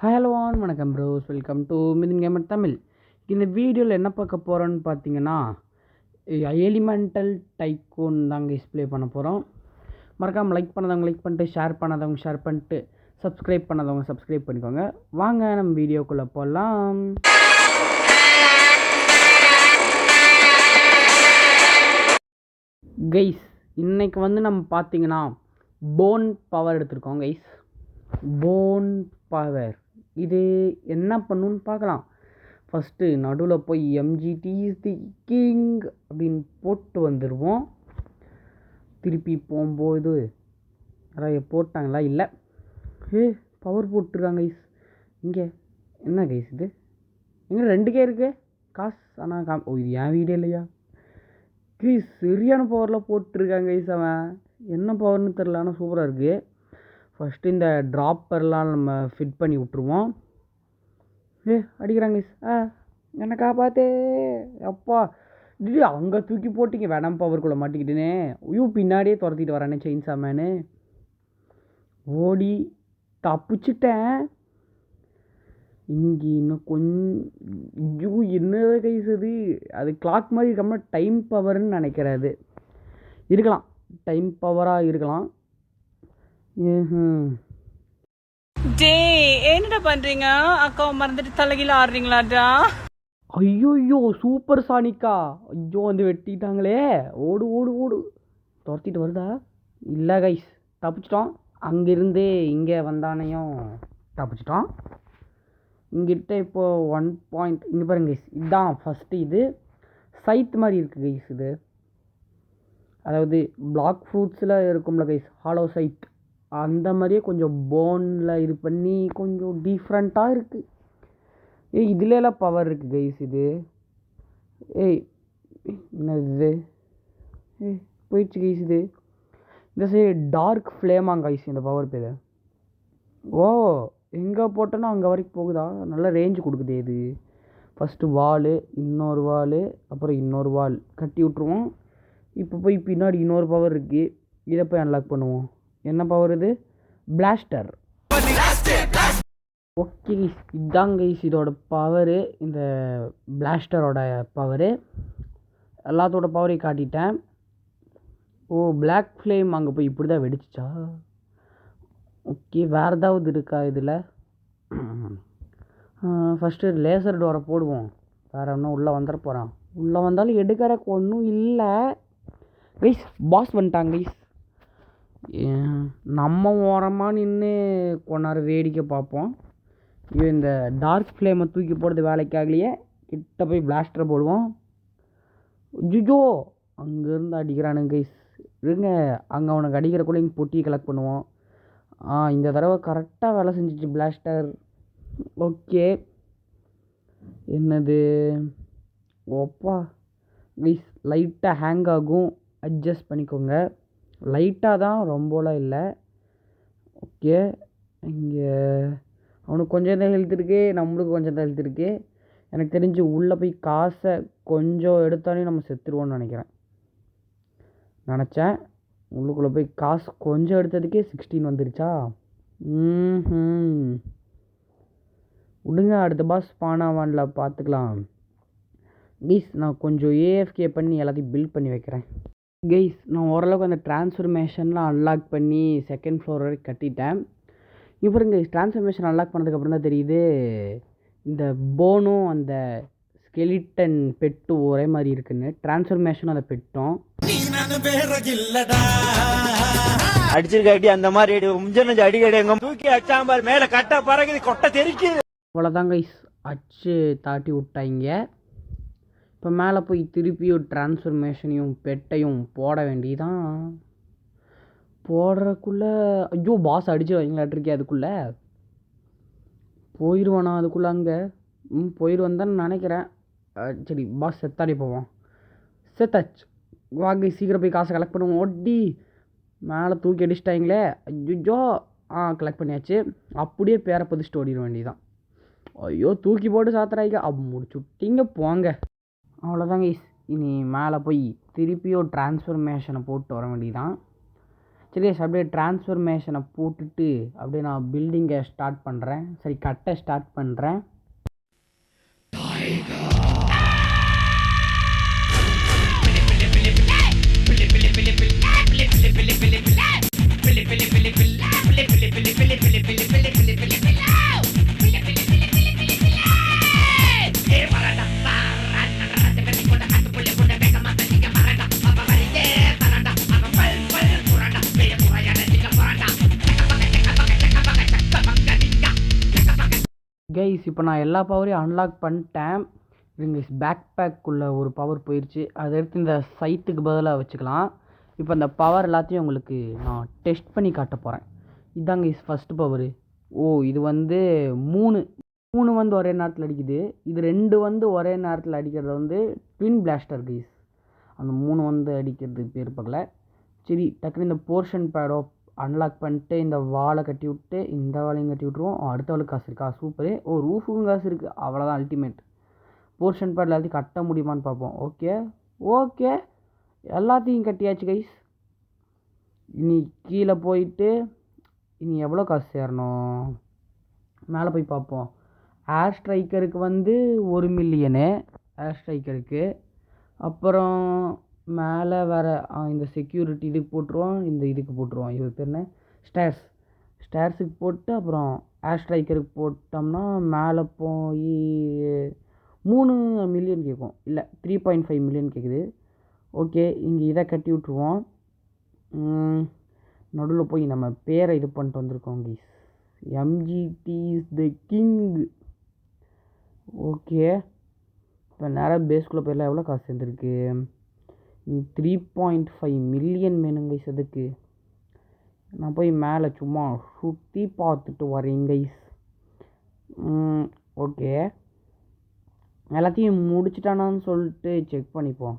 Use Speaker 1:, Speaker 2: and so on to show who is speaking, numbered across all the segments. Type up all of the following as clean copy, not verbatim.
Speaker 1: Hello ஆன் வணக்கம் bros, welcome to Mithin gamer Tamil. இந்த வீடியோவில் என்ன பார்க்க போகிறோன்னு பார்த்தீங்கன்னா, எலிமெண்டல் டைக்கூன் தாங்க டிஸ்பிளே பண்ண போகிறோம். மறக்காமல் லைக் பண்ணாதவங்க லைக் பண்ணிட்டு, ஷேர் பண்ணாதவங்க ஷேர் பண்ணிட்டு, சப்ஸ்கிரைப் பண்ணாதவங்க சப்ஸ்கிரைப் பண்ணிக்கோங்க. வாங்க நம்ம வீடியோக்குள்ளே போகலாம். கைஸ், இன்றைக்கி நம்ம பார்த்தீங்கன்னா போன் பவர் எடுத்திருக்கோம். கைஸ், போன் பவர் இது என்ன பண்ணுன்னு பார்க்கலாம். ஃபஸ்ட்டு நடுவில் போய் எம்ஜிடி இஸ் தி கிங் அப்படின்னு போட்டு வந்துடுவோம். திருப்பி போகும்போது நிறைய போட்டாங்களா? இல்லை, பவர் போட்டுருக்காங்க கைஸ். இங்கே என்ன கைஸ் இது? இங்கே 2K இருக்கு காசு. ஆனால் இது என் வீடியோ இல்லையா கைஸ்? சரியான பவரில் போட்டிருக்காங்க கைஸ். அவன் என்ன பவர்னு தெரில, ஆனால் சூப்பராக இருக்குது. ஃபஸ்ட்டு இந்த ட்ராப்பர்லாம் நம்ம ஃபிட் பண்ணி விட்ருவோம். அடிக்கிறாங்க கைஸ். என்னை காப்பாற்றே அப்பா. அங்கே தூக்கி போட்டிங்க, வேணாம் பவருக்குள்ளே மாட்டிக்கிட்டேனே. பின்னாடியே துரத்திட்டு வரானே செயின்சா மேனு. ஓடி தப்பிச்சிட்டேன். இங்கே இன்னும் கொஞ்சம் என்ன கைஸ் அது கிளாக் மாதிரி இருக்காம டைம் பவர்னு நினைக்கிறது இருக்கலாம். டைம் பவராக இருக்கலாம்.
Speaker 2: என்னடா பண்றீங்க? அக்காவை மறந்துட்டு தலைகீழ ஆடுறீங்களாடா?
Speaker 1: ஐயோ சூப்பர் சானிக்கா. ஐயோ வந்து வெட்டிட்டாங்களே. ஓடு ஓடு ஓடு. துரத்திட்டு வருதா? இல்லை கைஸ், தப்பிச்சிட்டோம். அங்கிருந்து இங்கே வந்தானையும் தப்பிச்சிட்டோம். இங்கிட்ட இப்போது 1 பாயிண்ட் இங்கே பாருங்க கைஸ். இதுதான் ஃபஸ்ட்டு. இது சைட் மாதிரி இருக்குது கைஸ். இது அதாவது பிளாக் ஃப்ரூட்ஸில் இருக்கும்ல கைஸ், ஹாலோ சைட், அந்த மாதிரியே கொஞ்சம் போனில் இது பண்ணி கொஞ்சம் டிஃப்ரெண்ட்டாக இருக்குது. இதுலலாம் பவர் இருக்குது கைஸ். இது என்ன இது? போயிடுச்சு கைஸ். இது இந்த சைடு டார்க் ஃப்ளேமாங்க கைஸ் இந்த பவர் பேர். ஓ, எங்கே போட்டோன்னா அங்கே வரைக்கும் போகுதா? நல்லா ரேஞ்சு கொடுக்குது. இது ஃபஸ்ட்டு வாலு, இன்னொரு வால், அப்புறம் இன்னொரு வால் கட்டி விட்ருவோம். இப்போ போய் பின்னாடி இன்னொரு பவர் இருக்குது. இதை போய் அன்லாக் பண்ணுவோம். என்ன பவர் இது? பிளாஸ்டர். ஓகே கைஸ், இதுதான் கைஸ் இதோட பவரு. இந்த பிளாஸ்டரோட பவரு எல்லாத்தோட பவரையும் காட்டிட்டேன். ஓ, பிளாக் ஃப்ளேம் அங்கே போய் இப்படி தான் வெடிச்சிச்சா? ஓகே, வேறு ஏதாவது இருக்கா இதில்? ஃபஸ்ட்டு லேசர் டோரை போடுவோம். வேறு ஒன்றும் உள்ளே வந்துட போகிறான். உள்ளே வந்தாலும் எடுக்கிறக்கு ஒன்றும் இல்லை கைஸ். பாஸ் வந்துட்டாங்க கைஸ். நம்ம ஓரமாக நின்று கொண்டாரு வேடிக்கை பார்ப்போம். இந்த டார்க் ஃப்ளேமை தூக்கி போடுறது வேலைக்காகலையே கிட்ட போய் பிளாஸ்டரை போடுவோம். ஜுஜோ அங்கேருந்து அடிக்கிறானுங்க கைஸ். இருங்க, அங்கே அவனுக்கு அடிக்கிறக்குள்ளே இங்கே பொட்டியை கலெக்ட் பண்ணுவோம். இந்த தடவை கரெக்டாக வேலை செஞ்சிச்சு பிளாஸ்டர். ஓகே, என்னது? ஓப்பா கைஸ், லைட்டாக ஹேங் ஆகும், அட்ஜஸ்ட் பண்ணிக்கோங்க. லைட்டாக தான், ரொம்பலாம் இல்லை. ஓகே, இங்கே அவனுக்கு கொஞ்சம் தான் ஹெல்த் இருக்குது, நம்மளுக்கு கொஞ்சம் தான் ஹெல்த் இருக்குது. எனக்கு தெரிஞ்சு உள்ளே போய் காசை கொஞ்சம் எடுத்தாலே நம்ம செத்துருவோன்னு நினச்சேன். உள்ளுக்குள்ளே போய் காசு கொஞ்சம் எடுத்ததுக்கே 16 வந்துருச்சா? விடுங்க, அடுத்த பாஸ் பானாவான்ல பார்த்துக்கலாம். கைஸ், நான் கொஞ்சம் ஏஎஃப்கே பண்ணி எல்லாத்தையும் பில்ட் பண்ணி வைக்கிறேன். கைஸ், நான் ஓரளவுக்கு அந்த டிரான்ஸ்ஃபர்மேஷன்லாம் அன்லாக் பண்ணி செகண்ட் ஃப்ளோர் வரைக்கும் கட்டிட்டேன். இவருங்க டிரான்ஸ்ஃபர்மேஷன் அன்லாக் பண்ணதுக்கப்புறம் தான் தெரியுது இந்த போனும் அந்த ஸ்கெலிட்டன் பெட்டும் ஒரே மாதிரி இருக்குன்னு. டிரான்ஸ்ஃபர்மேஷனும் அந்த பெட்டும்
Speaker 3: அடிச்சிருக்காட்டி அந்த மாதிரி அடிக்கடி எங்க தூக்கி அச்சாம்பார் மேல கட்ட பறகுது கொட்டை தெரிக்குது.
Speaker 1: அவ்வளோதான் கைஸ், அச்சு தாட்டி விட்டாங்க. இப்போ மேலே போய் திருப்பியும் டிரான்ஸ்ஃபர்மேஷனையும் பெட்டையும் போட வேண்டியதான். போடுறதுக்குள்ளே ஐயோ பாஸ் அடிச்சு வைங்களாட்டிருக்கே. அதுக்குள்ளே போயிடுவானா? அதுக்குள்ளே அங்கே போயிடுவான் தான் நினைக்கிறேன். சரி, பாஸ் செத்தாடி போவோம். செத்தாச்சு. வாங்க சீக்கிரம் போய் காசை கலெக்ட் பண்ணுவோம். ஒட்டி மேலே தூக்கி அடிச்சிட்டாங்களே. ஐயோ, கலெக்ட் பண்ணியாச்சு. அப்படியே பேரை பதிச்சுட்டு ஓடிட வேண்டியதான். ஐயோ, தூக்கி போட்டு சாத்துறாங்க. முடிச்சுட்டிங்க போங்க. அவ்வளோதாங்க கைஸ். இனி மேலே போய் திருப்பியும் டிரான்ஸ்ஃபர்மேஷனை போட்டு வர வேண்டியதான். சரி guys, அப்படியே டிரான்ஸ்ஃபர்மேஷனை போட்டுட்டு அப்படியே நான் பில்டிங்கை ஸ்டார்ட் பண்ணுறேன். சரி, கட்டை ஸ்டார்ட் பண்ணுறேன். கைஸ், இப்போ நான் எல்லா பவரையும் அன்லாக் பண்ணிட்டேன். இங்கே பேக் பேக்குள்ளே ஒரு பவர் போயிடுச்சு. அதை எடுத்து இந்த சைட்டுக்கு பதிலாக வச்சுக்கலாம். இப்போ அந்த பவர் எல்லாத்தையும் உங்களுக்கு நான் டெஸ்ட் பண்ணி காட்ட போகிறேன். இதாங்க கைஸ் ஃபஸ்ட்டு பவரு. இது வந்து மூணு வந்து ஒரே நேரத்தில் அடிக்குது. இது 2 வந்து ஒரே நேரத்தில் அடிக்கிறது வந்து ட்வின் பிளாஸ்டர் கைஸ். அந்த 3 வந்து அடிக்கிறது பேர் பக்கல. சரி, டக்குனு இந்த போர்ஷன் பேடோ அன்லாக் பண்ணிட்டு இந்த வாலை கட்டி விட்டு இந்த வாலையும் கட்டி விட்ருவோம். அடுத்த வாளுக்கு காசு இருக்கா? சூப்பரு. ரூஃபுக்கும் காசு இருக்குது. அவ்வளோதான், அல்டிமேட். போர்ஷன் பேட் எல்லாத்தையும் கட்ட முடியுமான்னு பார்ப்போம். ஓகே எல்லாத்தையும் கட்டியாச்சு கைஸ். இனி கீழே போயிட்டு இனி எவ்வளோ காசு சேரணும் மேலே போய் பார்ப்போம். ஏர் ஸ்ட்ரைக்கருக்கு வந்து 1 மில்லியனு ஏர் ஸ்ட்ரைக்கருக்கு. அப்புறம் மேலே வேறு இந்த செக்யூரிட்டி இதுக்கு போட்டுருவோம், இந்த இதுக்கு போட்டுருவோம். இது பேர் என்ன? ஸ்டேர்ஸுக்கு போட்டு அப்புறம் ஏர் ஸ்ட்ரைக்கருக்கு போட்டோம்னா மேலே போய் 3 மில்லியன் கேட்கும். இல்லை, 3.5 மில்லியன் கேட்குது. ஓகே, இங்கே இதை கட்டி விட்ருவோம். நடுவில் போய் நம்ம பேரை இது பண்ணிட்டு வந்திருக்கோம் guys. MGT is the king. Okay, இப்போ நேராக பேஸ்குள்ளே போயிடலாம். எவ்வளோ காசு சேர்ந்துருக்கு? 3.5 மில்லியன் வேணும் கைஸ். அதுக்கு நான் போய் மேலே சும்மா சுற்றி பார்த்துட்டு வரேன் கைஸ். ஓகே, எல்லாத்தையும் முடிச்சிட்டானான்னு சொல்லிட்டு செக் பண்ணிப்போம்.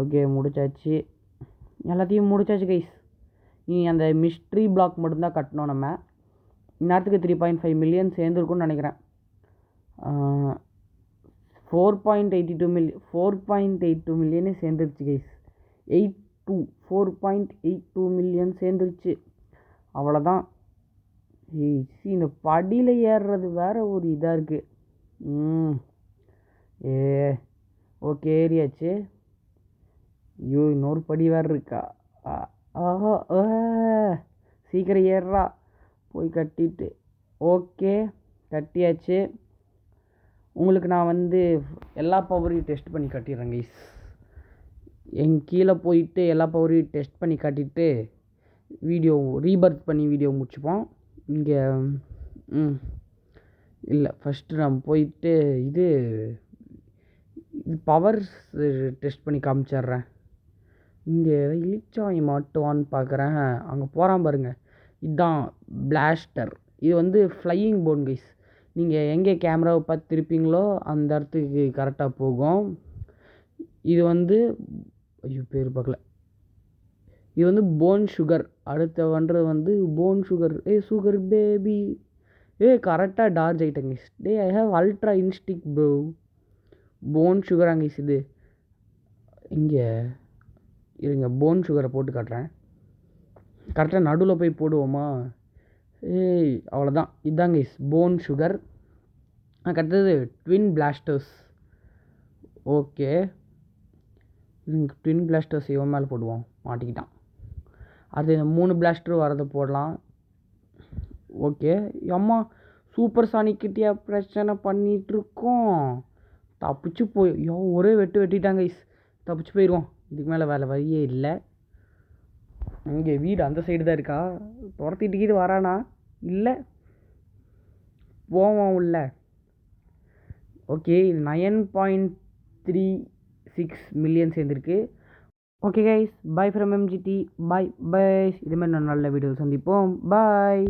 Speaker 1: ஓகே, முடிச்சாச்சு. எல்லாத்தையும் முடிச்சாச்சு கைஸ். நீ அந்த மிஸ்ட்ரி பிளாக் மட்டும்தான் கட்டணும். நம்ம இந்நேரத்துக்கு 3.5 மில்லியன் சேர்ந்துருக்குன்னு நினைக்கிறேன். 4.82 மில்லியனே சேர்ந்துருச்சு கைஸ். 4.82 மில்லியன் சேர்ந்துருச்சு. அவ்வளோதான். இந்த படியில் ஏறுறது வேறு ஒரு இதாக இருக்குது. ஓகே, ஏறியாச்சு. இன்னொரு படி வேறு இருக்கா? சீக்கிரம் ஏறுறா போய் கட்டிட்டு. ஓகே, கட்டியாச்சு. உங்களுக்கு நான் வந்து எல்லா பவரையும் டெஸ்ட் பண்ணி காட்டிடுறேன் கைஸ். கீழே போயிட்டு எல்லா பவரையும் டெஸ்ட் பண்ணி காட்டிட்டு வீடியோ ரீபர்த் பண்ணி வீடியோ முடிச்சுப்போம். இங்கே இல்லை, ஃபஸ்ட்டு நான் போயிட்டு இது பவர் டெஸ்ட் பண்ணி காமிச்சிட்றேன். இங்கே இலிச்சாய் மாட்டுவான்னு பார்க்குறேன். அங்கே போகிறான் பாருங்க, இதுதான் பிளாஸ்டர். இது வந்து ஃப்ளையிங் போன் கைஸ். நீங்கள் எங்கே கேமராவை பார்த்து திருப்பீங்களோ அந்த இடத்துக்கு கரெக்டாக போகும். இது வந்து பேர் பார்க்கல. இது வந்து போன் சுகர். அடுத்த பண்ணுறது வந்து போன் சுகர். Sugar baby. கரெக்டாக டார்ஜ் item guys. I have ultra instinct bro. Phone sugar guys. இது இங்கே இருங்க, போன் சுகரை போட்டு காட்டுறேன். கரெக்டாக நடுவில் போய் போடுவோமா? அவ்வளோதான். இதுதான் கைஸ் போன் சுகர். கட்டுறது twin blasters. Okay, twin blasters இவன் மேலே போடுவோம். மாட்டிக்கிட்டான். அது இந்த 3 பிளாஸ்டர் வரதை போடலாம். ஓகே, அம்மா சூப்பர் சானிக் கிட்டியா பிரச்சனை பண்ணிகிட்ருக்கோம். தப்பிச்சு போய் ஒரே வெட்டிட்டாங்க கைஸ். தப்பிச்சு போயிடுவோம். இதுக்கு மேலே வேலை வழியே இல்லை. இங்கே வீடு அந்த சைடு தான் இருக்கா? துரத்திட்டு வரானா? இல்லை, போவோம் உள்ள. ஓகே, இது 9.36 மில்லியன் சேர்ந்துருக்கு. Okay guys, bye from MGT. Bye. இதுமாதிரி நான் நல்ல வீடியோ சந்திப்போம். பாய்.